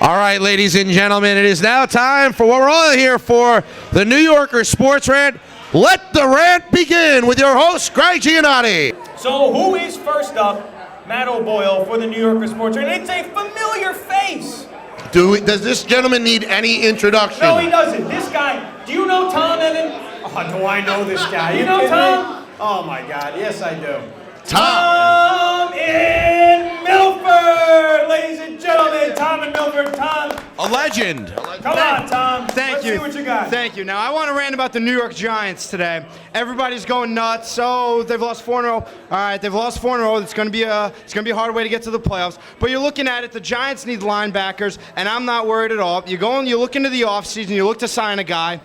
All right, ladies and gentlemen, it is now time for what we're all here for, the New Yorker Sports Rant. Let the rant begin with your host, Greg Giannotti. So who is first up? Matt O'Boyle for the New Yorker Sports Rant. It's a familiar face. Does this gentleman need any introduction? No, he doesn't. This guy, do you know Tom, Evan? Oh, do I know this guy? You know Tom? Oh my God, yes I do. Tom in Milford, ladies and gentlemen. Tom in Milford. Tom. A legend. Come on, Tom. Thank you. Let's see what you got. Thank you. Now I want to rant about the New York Giants today. Everybody's going nuts. So they've lost 4 in a row. All right, they've lost 4 in a row. It's going to be a hard way to get to the playoffs. But you're looking at it. The Giants need linebackers, and I'm not worried at all. You go and you look into the offseason. You look to sign a guy.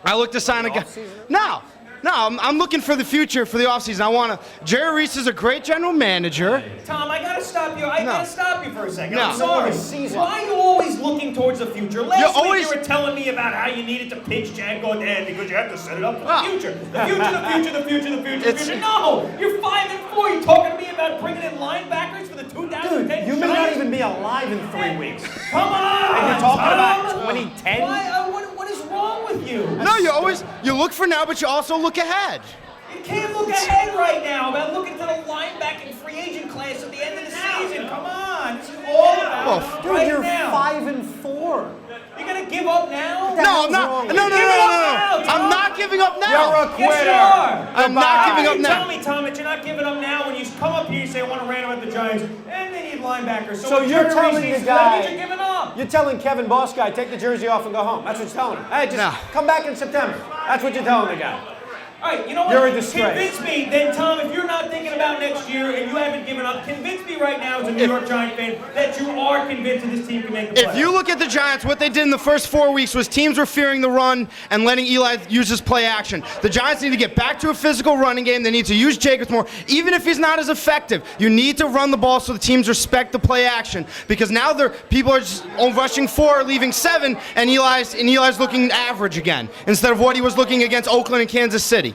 I look to sign a guy. No, I'm looking for the future for the offseason. Jerry Reese is a great general manager. Tom, I gotta stop you. I gotta stop you for a second. No. I'm sorry. Why are you always looking towards the future? Last week you were telling me about how you needed to pitch Django at the end because you have to set it up for the future. The future. No, you're 5-4. You're talking to me about bringing in linebackers for the 2010 Dude, you may not even be alive in 3 weeks. Come on! And you're talking about Tom! 2010? What is wrong with you? No, you look for now, but you also look ahead. You can't look ahead right now about looking to the linebacking free agent class at the end of the season. Come on, this is all about Dude, right you're now. 5-4. You're gonna give up now? No, I'm not. No. I'm not giving up now. You're a quitter. Yes, you are. I'm not giving up You now. tell me, Tom, that you're not giving up now when you come up here and say, I want to rant about the Giants, and they need linebackers. So when you're Jerry telling Reese the that guy- means you're giving up. You're telling Kevin Boss guy, take the jersey off and go home. That's what you're telling him. Hey, just come back in September. That's what you're telling the guy. All right, you know what? You're a disgrace. Convince me, then, Tom, if you're not thinking about next year and you haven't given up, convince me right now as a New York Giant fan that you are convinced that this team can make the playoffs. If you look at the Giants, what they did in the first 4 weeks was teams were fearing the run and letting Eli use his play action. The Giants need to get back to a physical running game. They need to use Jacobs more. Even if he's not as effective, you need to run the ball so the teams respect the play action. Because now people are just rushing 4, leaving 7, and Eli's looking average again instead of what he was looking against Oakland and Kansas City.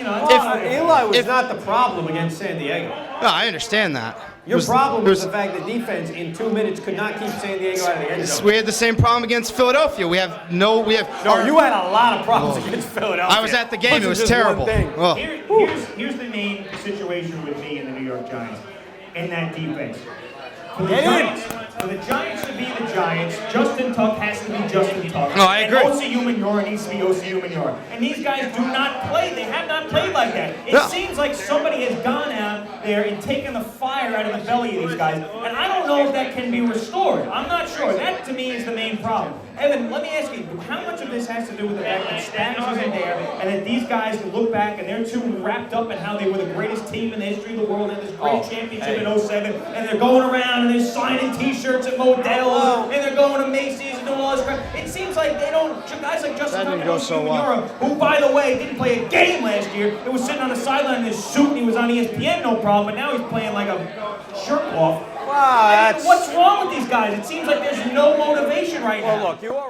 Eli was not the problem against San Diego. No, I understand that. Your problem was the fact that defense in 2 minutes could not keep San Diego out of the end zone. We had the same problem against Philadelphia. No, you had a lot of problems against Philadelphia. I was at the game. It was terrible. Here's the main situation with me and the New York Giants and that defense. For the Giants to be the Giants, Justin Tuck has to be Justin Tuck. No, I agree. And Osi Umenyiora needs to be Osi Umenyiora. And these guys do not play. They have not played like that. It seems like somebody has gone out there and taken the fire out of the belly of these guys. And I don't know if that can be restored. I'm not sure. That, to me, is the main problem. Evan, let me ask you, how much of this has to do with the fact that Spanos isn't there and that these guys can look back and they're too wrapped up in how they were the greatest team in the history of the world and this great championship in 07, and they're going around and they're signing t-shirts at Modell's and they're going to Macy's and doing all this crap. It seems like they don't, guys like Justin Tuck and Osi Umenyiora, who, by the way, didn't play a game last year, it was sitting on the sideline in his suit and he was on ESPN, no problem, but now he's playing like a jerk-off. Wow, What's wrong with these guys? It seems like there's no motivation right now. Well, look, you are